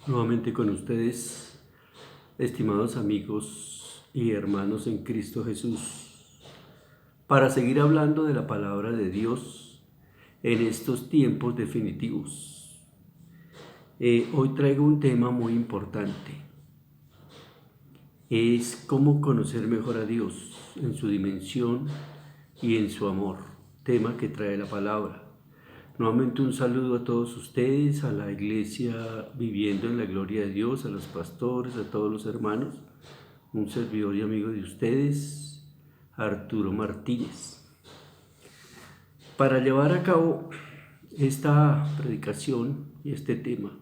Nuevamente con ustedes, estimados amigos y hermanos en Cristo Jesús, para seguir hablando de la palabra de Dios en estos tiempos definitivos. Hoy traigo un tema muy importante, es cómo conocer mejor a Dios en su dimensión y en su amor, tema que trae la palabra. Nuevamente un saludo a todos ustedes, a la iglesia Viviendo en la Gloria de Dios, a los pastores, a todos los hermanos. Un servidor y amigo de ustedes, Arturo Martínez. Para llevar a cabo esta predicación y este tema,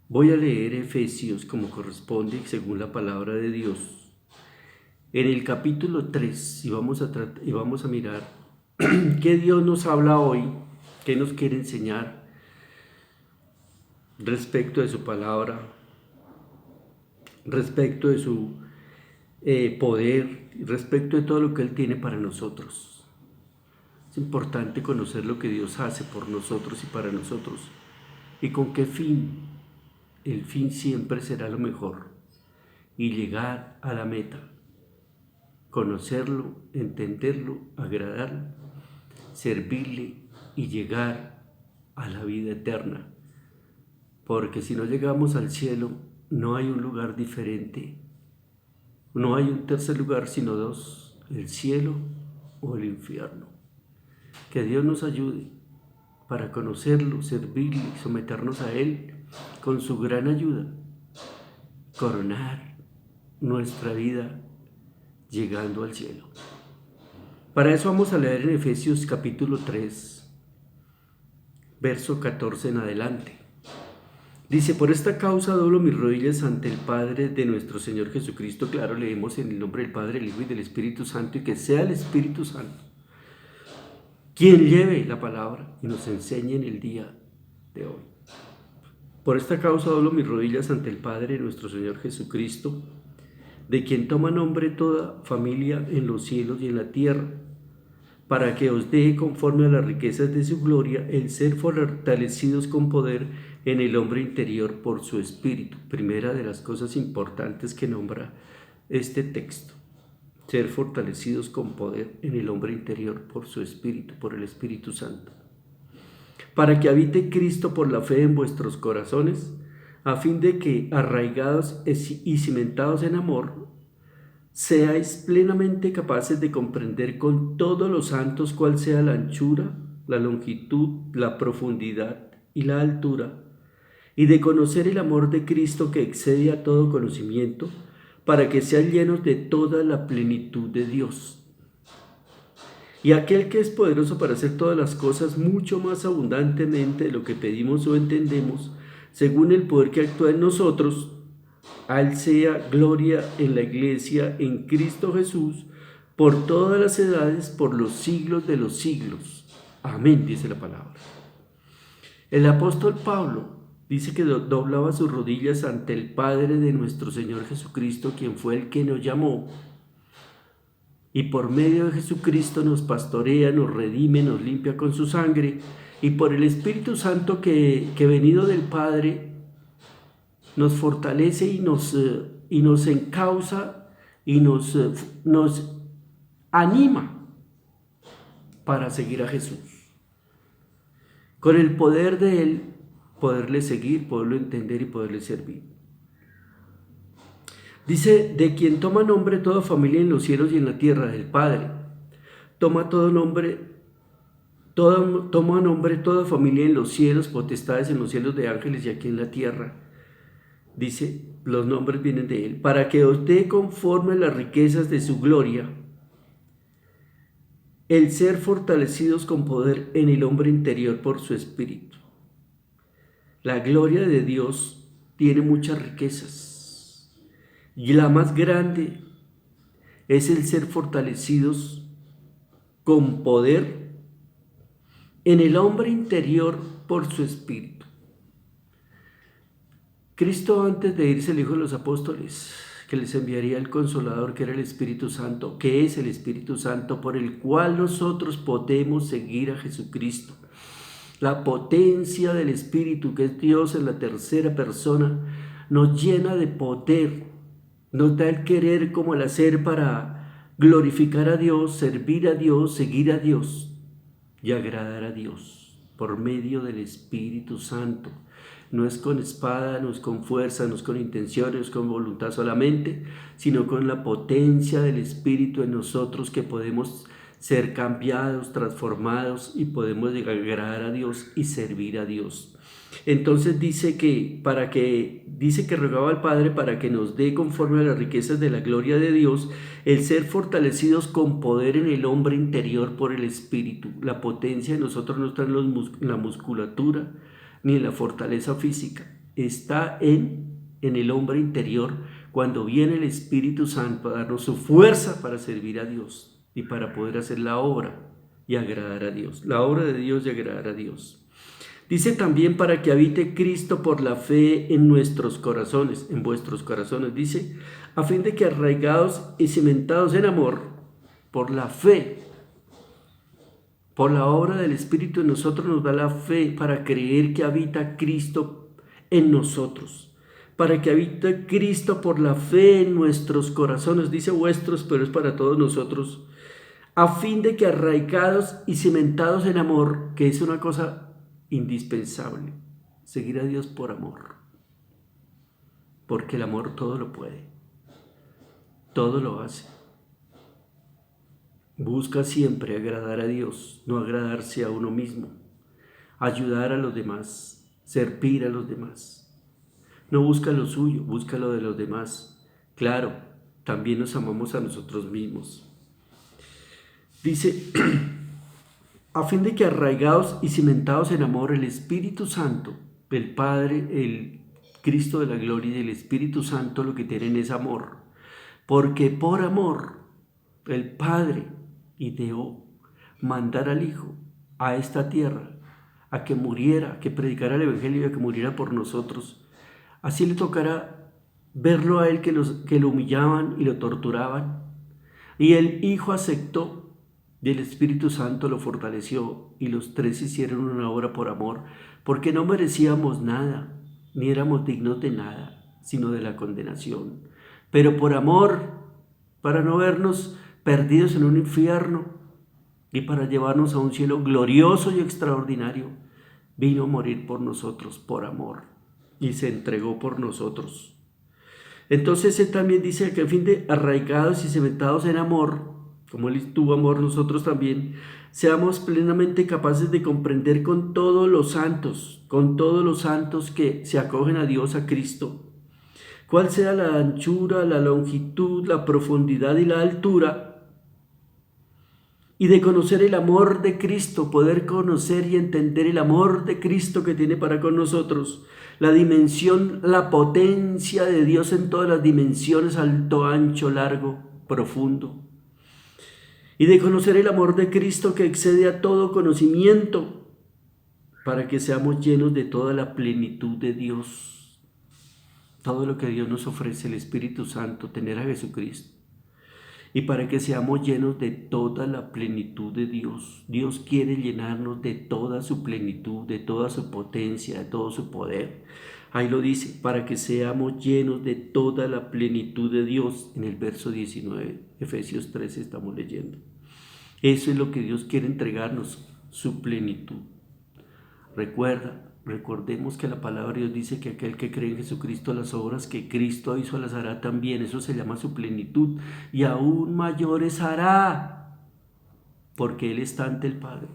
voy a leer Efesios como corresponde según la palabra de Dios. En el capítulo 3 y vamos a mirar ¿qué Dios nos habla hoy? ¿Qué nos quiere enseñar respecto de su palabra? Respecto de su poder, respecto de todo lo que Él tiene para nosotros. Es importante conocer lo que Dios hace por nosotros y para nosotros. ¿Y con qué fin? El fin siempre será lo mejor. Y llegar a la meta. Conocerlo, entenderlo, agradarlo, servirle y llegar a la vida eterna. Porque si no llegamos al cielo, no hay un lugar diferente. No hay un tercer lugar, sino dos, el cielo o el infierno. Que Dios nos ayude para conocerlo, servirle, someternos a Él con su gran ayuda, coronar nuestra vida llegando al cielo. Para eso vamos a leer en Efesios capítulo 3, verso 14 en adelante. Dice: por esta causa doblo mis rodillas ante el Padre de nuestro Señor Jesucristo. Claro, leemos en el nombre del Padre, del Hijo y del Espíritu Santo, y que sea el Espíritu Santo quien lleve la palabra y nos enseñe en el día de hoy. Por esta causa doblo mis rodillas ante el Padre de nuestro Señor Jesucristo, de quien toma nombre toda familia en los cielos y en la tierra, para que os dé, conforme a las riquezas de su gloria, el ser fortalecidos con poder en el hombre interior por su espíritu. Primera de las cosas importantes que nombra este texto: ser fortalecidos con poder en el hombre interior por su espíritu, por el Espíritu Santo. Para que habite Cristo por la fe en vuestros corazones, a fin de que, arraigados y cimentados en amor, seáis plenamente capaces de comprender con todos los santos cuál sea la anchura, la longitud, la profundidad y la altura, y de conocer el amor de Cristo que excede a todo conocimiento, para que sean llenos de toda la plenitud de Dios. Y aquel que es poderoso para hacer todas las cosas mucho más abundantemente de lo que pedimos o entendemos, según el poder que actúa en nosotros, a Él sea gloria en la iglesia, en Cristo Jesús, por todas las edades, por los siglos de los siglos. Amén, dice la palabra. El apóstol Pablo dice que doblaba sus rodillas ante el Padre de nuestro Señor Jesucristo, quien fue el que nos llamó, y por medio de Jesucristo nos pastorea, nos redime, nos limpia con su sangre, y por el Espíritu Santo que venido del Padre nos fortalece y nos encausa y nos anima para seguir a Jesús. Con el poder de Él, poderle seguir, poderlo entender y poderle servir. Dice: de quien toma nombre toda familia en los cielos y en la tierra, del Padre. Toma nombre toda familia en los cielos, potestades en los cielos de ángeles y aquí en la tierra. Dice, los nombres vienen de Él, para que os dé, conforme a las riquezas de su gloria, el ser fortalecidos con poder en el hombre interior por su espíritu. La gloria de Dios tiene muchas riquezas, y la más grande es el ser fortalecidos con poder en el hombre interior por su espíritu. Cristo, antes de irse, le dijo a los apóstoles que les enviaría el Consolador, que era el Espíritu Santo, que es el Espíritu Santo por el cual nosotros podemos seguir a Jesucristo. La potencia del Espíritu, que es Dios en la tercera persona, nos llena de poder, nos da el querer como el hacer para glorificar a Dios, servir a Dios, seguir a Dios y agradar a Dios por medio del Espíritu Santo. No es con espada, no es con fuerza, no es con intenciones, no es con voluntad solamente, sino con la potencia del Espíritu en nosotros, que podemos ser cambiados, transformados y podemos agradar a Dios y servir a Dios. Entonces dice que rogaba al Padre para que nos dé, conforme a las riquezas de la gloria de Dios, el ser fortalecidos con poder en el hombre interior por el Espíritu. La potencia de nosotros no está en la musculatura ni en la fortaleza física, está en el hombre interior, cuando viene el Espíritu Santo a darnos su fuerza para servir a Dios y para poder hacer la obra y agradar a Dios, la obra de Dios y agradar a Dios. Dice también para que habite Cristo por la fe en nuestros corazones, en vuestros corazones, dice, a fin de que arraigados y cimentados en amor, por la fe, por la obra del Espíritu en nosotros nos da la fe para creer que habita Cristo en nosotros, para que habite Cristo por la fe en nuestros corazones, dice vuestros, pero es para todos nosotros, a fin de que arraigados y cimentados en amor, que es una cosa indispensable, seguir a Dios por amor, porque el amor todo lo puede, todo lo hace. Busca siempre agradar a Dios, no agradarse a uno mismo, ayudar a los demás, servir a los demás. No busca lo suyo, busca lo de los demás. Claro, también nos amamos a nosotros mismos. Dice, a fin de que arraigados y cimentados en amor, el Espíritu Santo, el Padre, el Cristo de la gloria y el Espíritu Santo lo que tienen es amor, porque por amor el Padre ideó mandar al Hijo a esta tierra, a que muriera, que predicara el Evangelio y a que muriera por nosotros. Así le tocará verlo a él que lo humillaban y lo torturaban. Y el Hijo aceptó y el Espíritu Santo lo fortaleció, y los tres hicieron una obra por amor, porque no merecíamos nada, ni éramos dignos de nada, sino de la condenación. Pero por amor, para no vernos perdidos en un infierno y para llevarnos a un cielo glorioso y extraordinario, vino a morir por nosotros por amor y se entregó por nosotros. Entonces él también dice que a fin de arraigados y cimentados en amor, como él tuvo amor, nosotros también seamos plenamente capaces de comprender con todos los santos que se acogen a Dios, a Cristo, cuál sea la anchura, la longitud, la profundidad y la altura, y de conocer el amor de Cristo, poder conocer y entender el amor de Cristo que tiene para con nosotros, la dimensión, la potencia de Dios en todas las dimensiones, alto, ancho, largo, profundo, y de conocer el amor de Cristo que excede a todo conocimiento, para que seamos llenos de toda la plenitud de Dios, todo lo que Dios nos ofrece, el Espíritu Santo, tener a Jesucristo. Y para que seamos llenos de toda la plenitud de Dios. Dios quiere llenarnos de toda su plenitud, de toda su potencia, de todo su poder. Ahí lo dice, para que seamos llenos de toda la plenitud de Dios. En el verso 19, Efesios 13 estamos leyendo. Eso es lo que Dios quiere entregarnos, su plenitud. Recordemos que la palabra de Dios dice que aquel que cree en Jesucristo, las obras que Cristo hizo las hará también. Eso se llama su plenitud. Y aún mayores hará, porque Él está ante el Padre,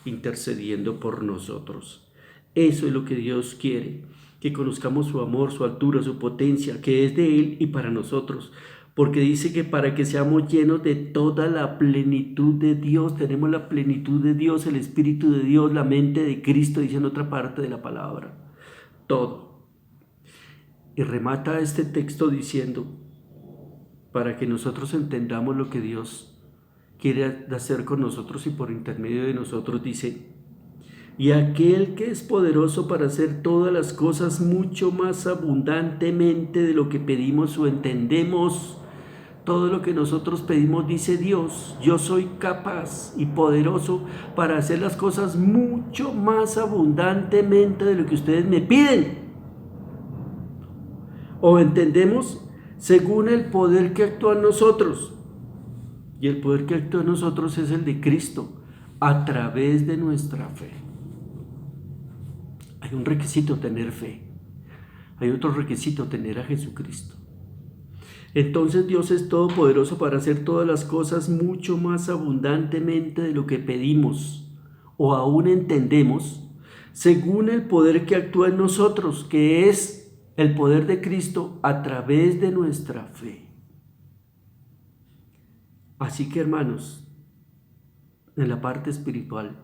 intercediendo por nosotros. Eso es lo que Dios quiere, que conozcamos su amor, su altura, su potencia, que es de Él y para nosotros. Porque dice que para que seamos llenos de toda la plenitud de Dios, tenemos la plenitud de Dios, el Espíritu de Dios, la mente de Cristo, dice en otra parte de la palabra, todo. Y remata este texto diciendo, para que nosotros entendamos lo que Dios quiere hacer con nosotros y por intermedio de nosotros, dice, y aquel que es poderoso para hacer todas las cosas mucho más abundantemente de lo que pedimos o entendemos, todo lo que nosotros pedimos, dice Dios, yo soy capaz y poderoso para hacer las cosas mucho más abundantemente de lo que ustedes me piden. O entendemos según el poder que actúa en nosotros. Y el poder que actúa en nosotros es el de Cristo, a través de nuestra fe. Hay un requisito, tener fe. Hay otro requisito, tener a Jesucristo. Entonces Dios es todopoderoso para hacer todas las cosas mucho más abundantemente de lo que pedimos o aún entendemos, según el poder que actúa en nosotros, que es el poder de Cristo a través de nuestra fe. Así que, hermanos, en la parte espiritual,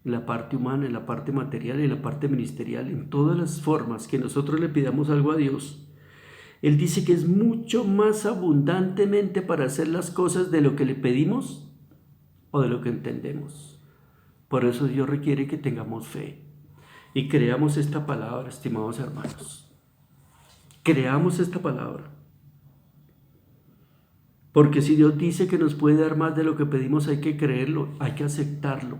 en la parte humana, en la parte material, en la parte ministerial, en todas las formas que nosotros le pidamos algo a Dios, Él dice que es mucho más abundantemente para hacer las cosas de lo que le pedimos o de lo que entendemos. Por eso Dios requiere que tengamos fe y creamos esta palabra, estimados hermanos. Creamos esta palabra. Porque si Dios dice que nos puede dar más de lo que pedimos, hay que creerlo, hay que aceptarlo,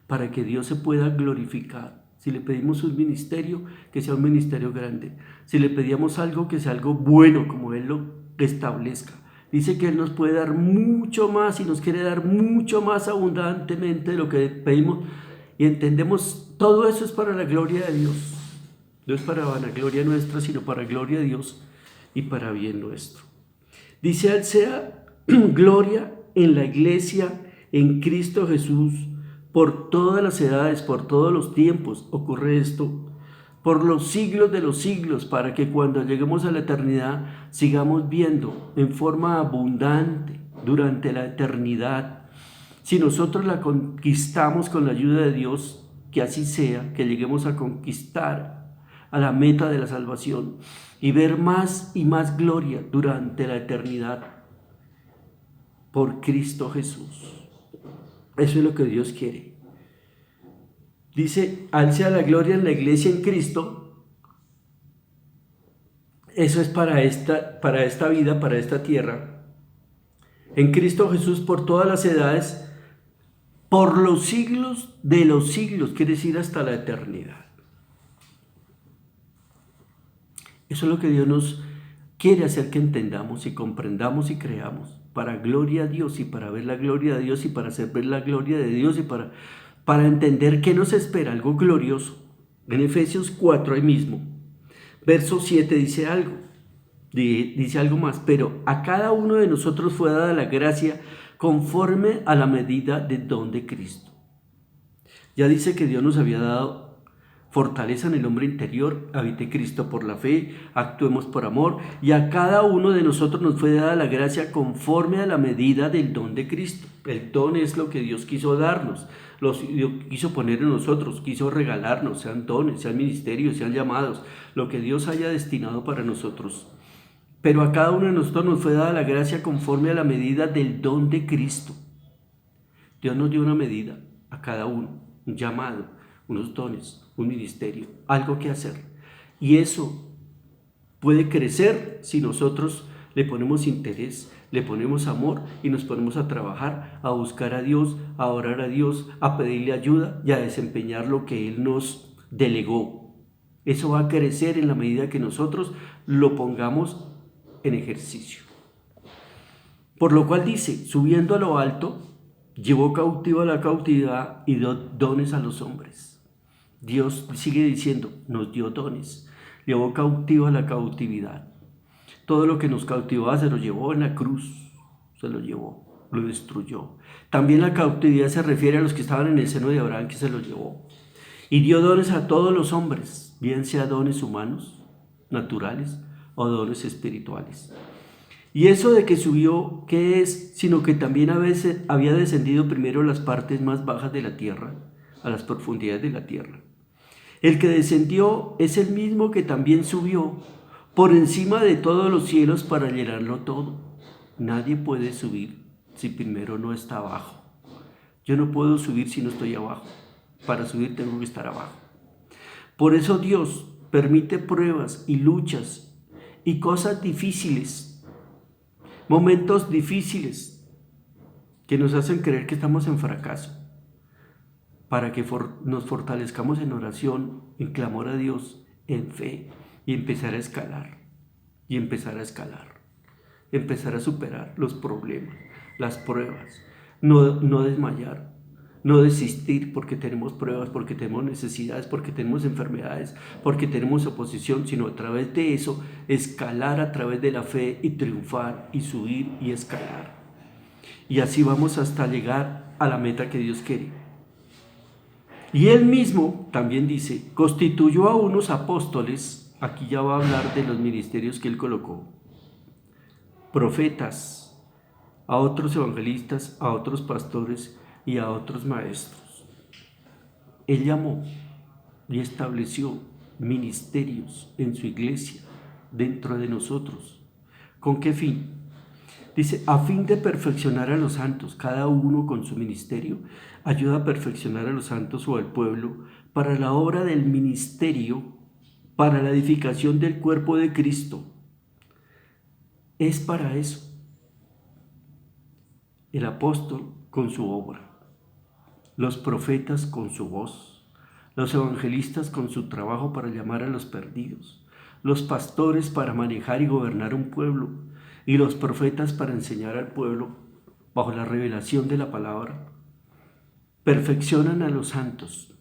para que Dios se pueda glorificar. Si le pedimos un ministerio, que sea un ministerio grande. Si le pedíamos algo, que sea algo bueno, como Él lo establezca. Dice que Él nos puede dar mucho más y nos quiere dar mucho más abundantemente de lo que pedimos. Y entendemos, todo eso es para la gloria de Dios. No es para vanagloria nuestra, sino para gloria de Dios y para bien nuestro. Dice: Él sea gloria en la iglesia, en Cristo Jesús, por todas las edades, por todos los tiempos. Ocurre esto por los siglos de los siglos, para que cuando lleguemos a la eternidad sigamos viendo en forma abundante durante la eternidad. Si nosotros la conquistamos con la ayuda de Dios, que así sea, que lleguemos a conquistar a la meta de la salvación y ver más y más gloria durante la eternidad por Cristo Jesús. Eso es lo que Dios quiere. Dice: al sea la gloria en la iglesia en Cristo. Eso es para esta vida, para esta tierra. En Cristo Jesús por todas las edades, por los siglos de los siglos, quiere decir hasta la eternidad. Eso es lo que Dios nos quiere hacer que entendamos y comprendamos y creamos, para gloria a Dios y para ver la gloria de Dios y para hacer ver la gloria de Dios y para entender qué nos espera, algo glorioso. En Efesios 4 ahí mismo, verso 7 dice algo más: pero a cada uno de nosotros fue dada la gracia conforme a la medida del don de Cristo. Ya dice que Dios nos había dado fortaleza en el hombre interior, habite Cristo por la fe, actuemos por amor, y a cada uno de nosotros nos fue dada la gracia conforme a la medida del don de Cristo. El don es lo que Dios quiso darnos, Dios quiso poner en nosotros, quiso regalarnos, sean dones, sean ministerios, sean llamados, lo que Dios haya destinado para nosotros. Pero a cada uno de nosotros nos fue dada la gracia conforme a la medida del don de Cristo. Dios nos dio una medida a cada uno, un llamado, unos dones, un ministerio, algo que hacer. Y eso puede crecer si nosotros le ponemos interés, le ponemos amor y nos ponemos a trabajar, a buscar a Dios, a orar a Dios, a pedirle ayuda y a desempeñar lo que Él nos delegó. Eso va a crecer en la medida que nosotros lo pongamos en ejercicio. Por lo cual dice: subiendo a lo alto, llevó cautiva la cautividad y dio dones a los hombres. Dios sigue diciendo, nos dio dones, llevó cautiva la cautividad. Todo lo que nos cautivaba se lo llevó en la cruz, se lo llevó, lo destruyó. También la cautividad se refiere a los que estaban en el seno de Abraham, que se lo llevó. Y dio dones a todos los hombres, bien sea dones humanos, naturales o dones espirituales. Y eso de que subió, ¿qué es? Sino que también a veces había descendido primero a las partes más bajas de la tierra, a las profundidades de la tierra. El que descendió es el mismo que también subió por encima de todos los cielos para llenarlo todo. Nadie puede subir si primero no está abajo. Yo no puedo subir si no estoy abajo. Para subir tengo que estar abajo. Por eso Dios permite pruebas y luchas y cosas difíciles momentos difíciles que nos hacen creer que estamos en fracaso, para que nos fortalezcamos en oración, en clamor a Dios, en fe, y empezar a escalar, empezar a superar los problemas, las pruebas, no desmayar, no desistir porque tenemos pruebas, porque tenemos necesidades, porque tenemos enfermedades, porque tenemos oposición, sino a través de eso escalar a través de la fe y triunfar y subir y escalar. Y así vamos hasta llegar a la meta que Dios quiere. Y él mismo también dice, constituyó a unos apóstoles, aquí ya va a hablar de los ministerios que él colocó, profetas, a otros evangelistas, a otros pastores y a otros maestros. Él llamó y estableció ministerios en su iglesia, dentro de nosotros. ¿Con qué fin? Dice, a fin de perfeccionar a los santos, cada uno con su ministerio, ayuda a perfeccionar a los santos o al pueblo para la obra del ministerio, para la edificación del cuerpo de Cristo. Es para eso. El apóstol con su obra, los profetas con su voz, los evangelistas con su trabajo para llamar a los perdidos, los pastores para manejar y gobernar un pueblo, y los profetas para enseñar al pueblo bajo la revelación de la palabra. Perfeccionan a los santos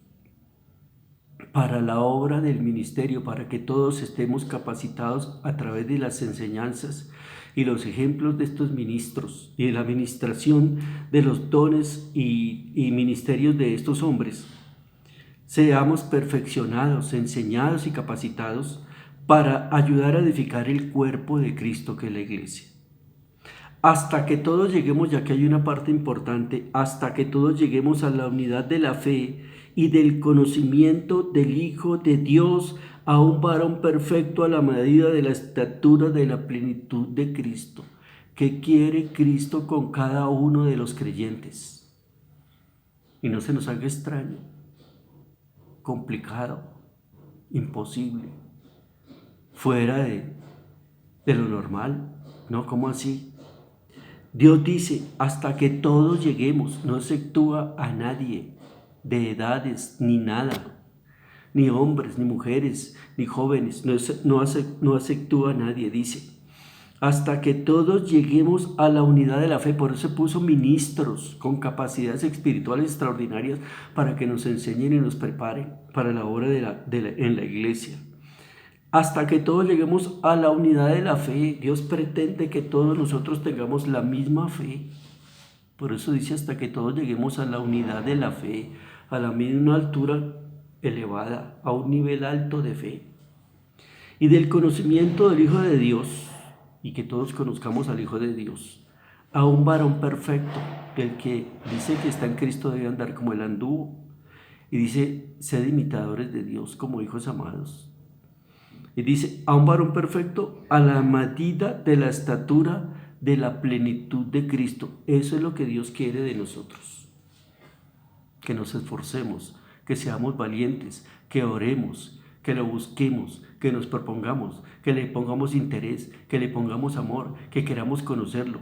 para la obra del ministerio, para que todos estemos capacitados a través de las enseñanzas y los ejemplos de estos ministros y de la administración de los dones y ministerios de estos hombres. Seamos perfeccionados, enseñados y capacitados para ayudar a edificar el cuerpo de Cristo, que es la iglesia. Hasta que todos lleguemos, ya que hay una parte importante, hasta que todos lleguemos a la unidad de la fe y del conocimiento del Hijo de Dios, a un varón perfecto a la medida de la estatura de la plenitud de Cristo. ¿Qué quiere Cristo con cada uno de los creyentes? Y no se nos haga extraño, complicado, imposible, fuera de lo normal. ¿No? ¿Cómo así? Dios dice, hasta que todos lleguemos, no exceptúa a nadie de edades ni nada, ni hombres, ni mujeres, ni jóvenes, no exceptúa a nadie, dice, hasta que todos lleguemos a la unidad de la fe. Por eso puso ministros con capacidades espirituales extraordinarias para que nos enseñen y nos preparen para la obra en la iglesia. Hasta que todos lleguemos a la unidad de la fe. Dios pretende que todos nosotros tengamos la misma fe. Por eso dice hasta que todos lleguemos a la unidad de la fe, a la misma altura elevada, a un nivel alto de fe. Y del conocimiento del Hijo de Dios, y que todos conozcamos al Hijo de Dios, a un varón perfecto, el que dice que está en Cristo debe andar como él anduvo. Y dice, sed imitadores de Dios como hijos amados. Y dice, a un varón perfecto, a la medida de la estatura de la plenitud de Cristo. Eso es lo que Dios quiere de nosotros. Que nos esforcemos, que seamos valientes, que oremos, que lo busquemos, que nos propongamos, que le pongamos interés, que le pongamos amor, que queramos conocerlo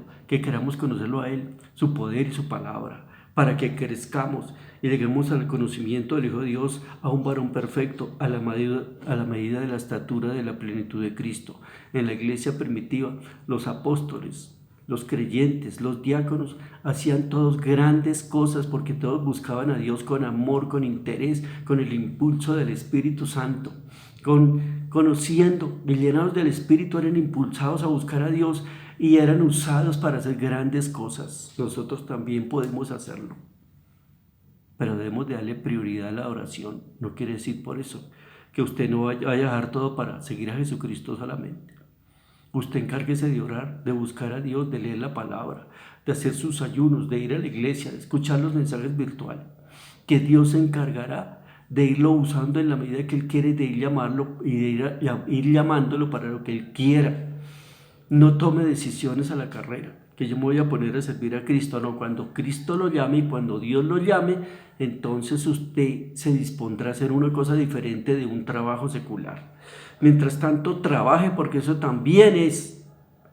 a Él, su poder y su palabra, para que crezcamos y lleguemos al conocimiento del Hijo de Dios, a un varón perfecto, a la medida de la estatura de la plenitud de Cristo. En la iglesia primitiva, los apóstoles, los creyentes, los diáconos, hacían todos grandes cosas porque todos buscaban a Dios con amor, con interés, con el impulso del Espíritu Santo, conociendo y llenados del Espíritu, eran impulsados a buscar a Dios y eran usados para hacer grandes cosas. Nosotros también podemos hacerlo, pero debemos de darle prioridad a la oración. No quiere decir por eso que usted no vaya a dejar todo para seguir a Jesucristo solamente. Usted encárguese de orar, de buscar a Dios, de leer la palabra, de hacer sus ayunos, de ir a la iglesia, de escuchar los mensajes virtuales, que Dios se encargará de irlo usando en la medida que Él quiere, de ir llamarlo y de ir llamándolo para lo que Él quiera. No tome decisiones a la carrera, que yo me voy a poner a servir a Cristo. No, cuando Cristo lo llame y cuando Dios lo llame, entonces usted se dispondrá a hacer una cosa diferente de un trabajo secular. Mientras tanto, trabaje, porque eso también es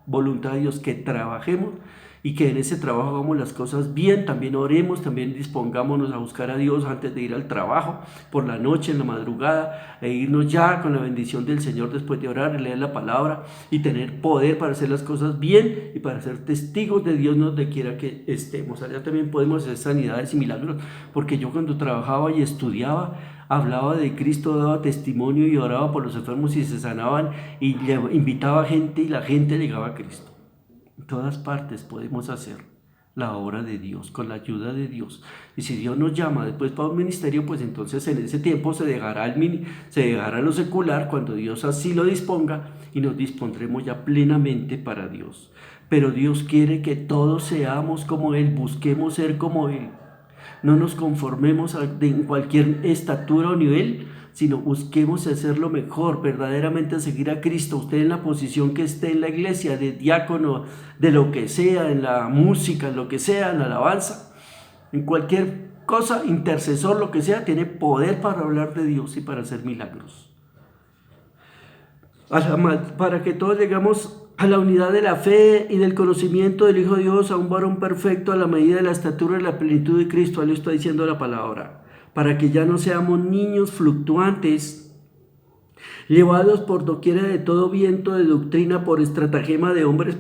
voluntad de Dios, que trabajemos y que en ese trabajo hagamos las cosas bien, también oremos, también dispongámonos a buscar a Dios antes de ir al trabajo, por la noche, en la madrugada, e irnos ya con la bendición del Señor después de orar, leer la palabra y tener poder para hacer las cosas bien y para ser testigos de Dios donde quiera que estemos. Allá también podemos hacer sanidades y milagros, porque yo cuando trabajaba y estudiaba, hablaba de Cristo, daba testimonio y oraba por los enfermos y se sanaban y invitaba a gente y la gente llegaba a Cristo. En todas partes podemos hacer la obra de Dios, con la ayuda de Dios. Y si Dios nos llama después para un ministerio, pues entonces en ese tiempo se dejará lo secular cuando Dios así lo disponga y nos dispondremos ya plenamente para Dios. Pero Dios quiere que todos seamos como Él, busquemos ser como Él. No nos conformemos en cualquier estatura o nivel, sino busquemos hacerlo mejor, verdaderamente seguir a Cristo. Usted en la posición que esté en la iglesia, de diácono, de lo que sea, en la música, en lo que sea, en la alabanza, en cualquier cosa, intercesor, lo que sea, tiene poder para hablar de Dios y para hacer milagros. Para que todos llegamos a la unidad de la fe y del conocimiento del Hijo de Dios, a un varón perfecto a la medida de la estatura y la plenitud de Cristo. Ahí lo está diciendo la palabra. Para que ya no seamos niños fluctuantes, llevados por doquiera de todo viento de doctrina, por estratagema de hombres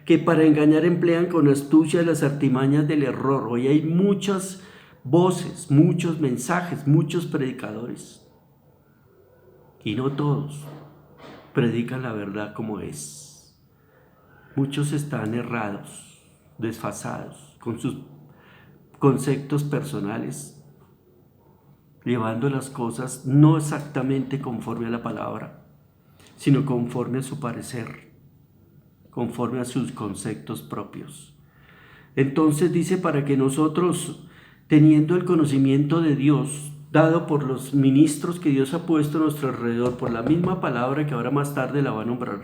que para engañar emplean con astucia las artimañas del error. Hoy hay muchas voces, muchos mensajes, muchos predicadores. Y no todos predican la verdad como es. Muchos están errados, desfasados, con sus conceptos personales, llevando las cosas no exactamente conforme a la palabra, sino conforme a su parecer, conforme a sus conceptos propios. Entonces dice, para que nosotros, teniendo el conocimiento de Dios, dado por los ministros que Dios ha puesto a nuestro alrededor, por la misma palabra que ahora más tarde la va a nombrar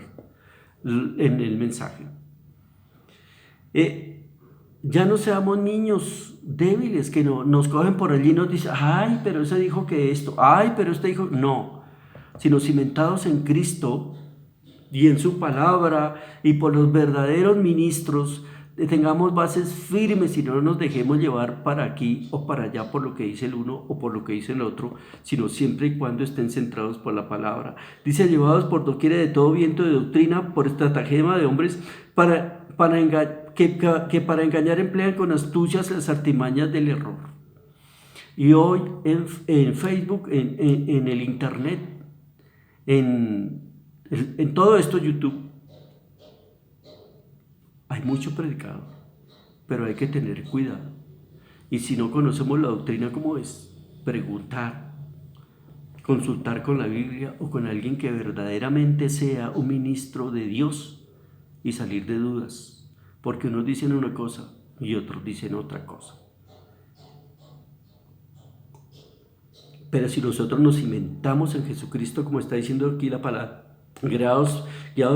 en el mensaje, ya no seamos niños débiles que nos cogen por allí y nos dicen, ay, pero ese dijo que esto, ay, pero este dijo, no, sino cimentados en Cristo y en su palabra y por los verdaderos ministros, tengamos bases firmes y no nos dejemos llevar para aquí o para allá por lo que dice el uno o por lo que dice el otro, sino siempre y cuando estén centrados por la palabra. Dice, llevados por doquiera de todo viento de doctrina, por estratagema de hombres, que para engañar emplean con astucias las artimañas del error. Y hoy en Facebook, en el internet, en todo esto, YouTube, hay mucho predicador, pero hay que tener cuidado. Y si no conocemos la doctrina como es, preguntar, consultar con la Biblia o con alguien que verdaderamente sea un ministro de Dios y salir de dudas, porque unos dicen una cosa y otros dicen otra cosa. Pero si nosotros nos cimentamos en Jesucristo, como está diciendo aquí la palabra, guiados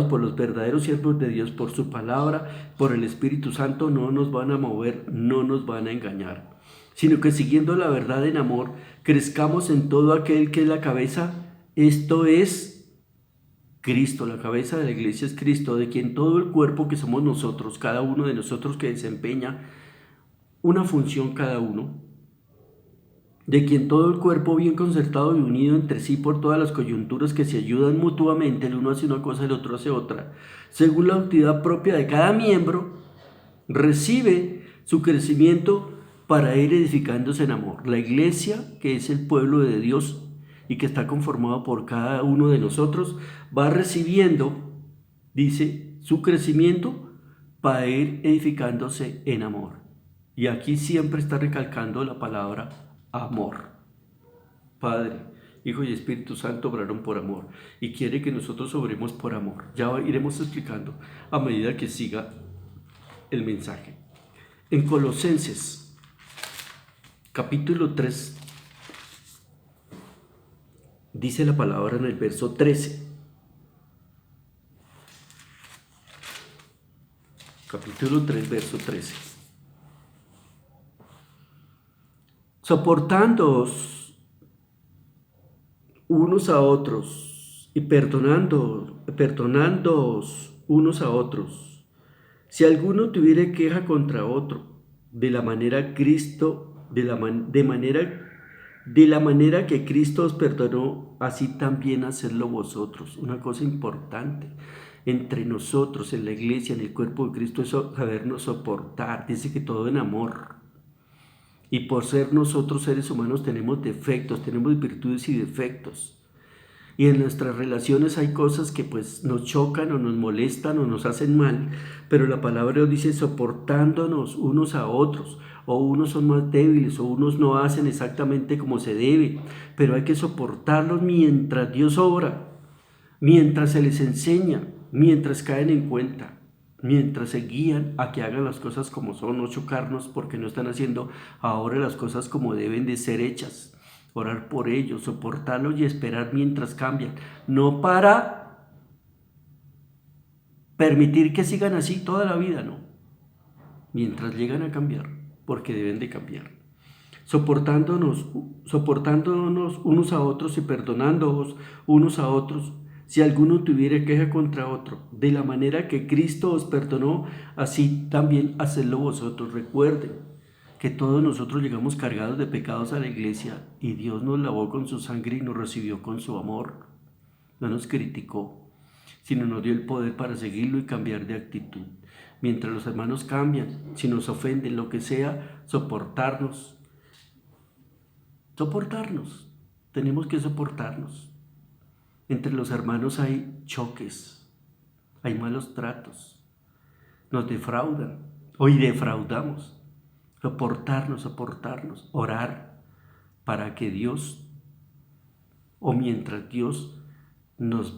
por los verdaderos siervos de Dios, por su palabra, por el Espíritu Santo, no nos van a mover, no nos van a engañar, sino que siguiendo la verdad en amor, crezcamos en todo aquel que es la cabeza, esto es Cristo. La cabeza de la iglesia es Cristo, de quien todo el cuerpo que somos nosotros, cada uno de nosotros que desempeña una función cada uno, de quien todo el cuerpo bien concertado y unido entre sí por todas las coyunturas que se ayudan mutuamente, el uno hace una cosa, el otro hace otra, según la utilidad propia de cada miembro, recibe su crecimiento para ir edificándose en amor. La iglesia, que es el pueblo de Dios y que está conformado por cada uno de nosotros, va recibiendo, dice, su crecimiento para ir edificándose en amor. Y aquí siempre está recalcando la palabra amor. Padre, Hijo y Espíritu Santo obraron por amor y quiere que nosotros obremos por amor. Ya iremos explicando a medida que siga el mensaje. En Colosenses, capítulo 3, dice la palabra en el verso 13. Capítulo 3, verso 13. Soportándoos unos a otros y perdonándoos unos a otros. Si alguno tuviere queja contra otro, de la manera que Cristo os perdonó, así también hacedlo vosotros. Una cosa importante entre nosotros, en la iglesia, en el cuerpo de Cristo, es sabernos soportar. Dice que todo en amor. Y por ser nosotros seres humanos tenemos defectos, tenemos virtudes y defectos. Y en nuestras relaciones hay cosas que pues nos chocan o nos molestan o nos hacen mal, pero la palabra dice soportándonos unos a otros, o unos son más débiles o unos no hacen exactamente como se debe, pero hay que soportarlos mientras Dios obra, mientras se les enseña, mientras caen en cuenta, mientras se guían a que hagan las cosas como son, no chocarnos porque no están haciendo ahora las cosas como deben de ser hechas. Orar por ellos, soportarlos y esperar mientras cambian, no para permitir que sigan así toda la vida, no, mientras llegan a cambiar, porque deben de cambiar. Soportándonos unos a otros y perdonándoos unos a otros, si alguno tuviera queja contra otro, de la manera que Cristo os perdonó, así también hacedlo vosotros. Recuerden que todos nosotros llegamos cargados de pecados a la iglesia y Dios nos lavó con su sangre y nos recibió con su amor. No nos criticó, sino nos dio el poder para seguirlo y cambiar de actitud. Mientras los hermanos cambian, si nos ofenden, lo que sea, soportarnos. Tenemos que soportarnos. Entre los hermanos hay choques, hay malos tratos, nos defraudan, hoy defraudamos. Soportarnos, orar para que Dios, o mientras Dios nos va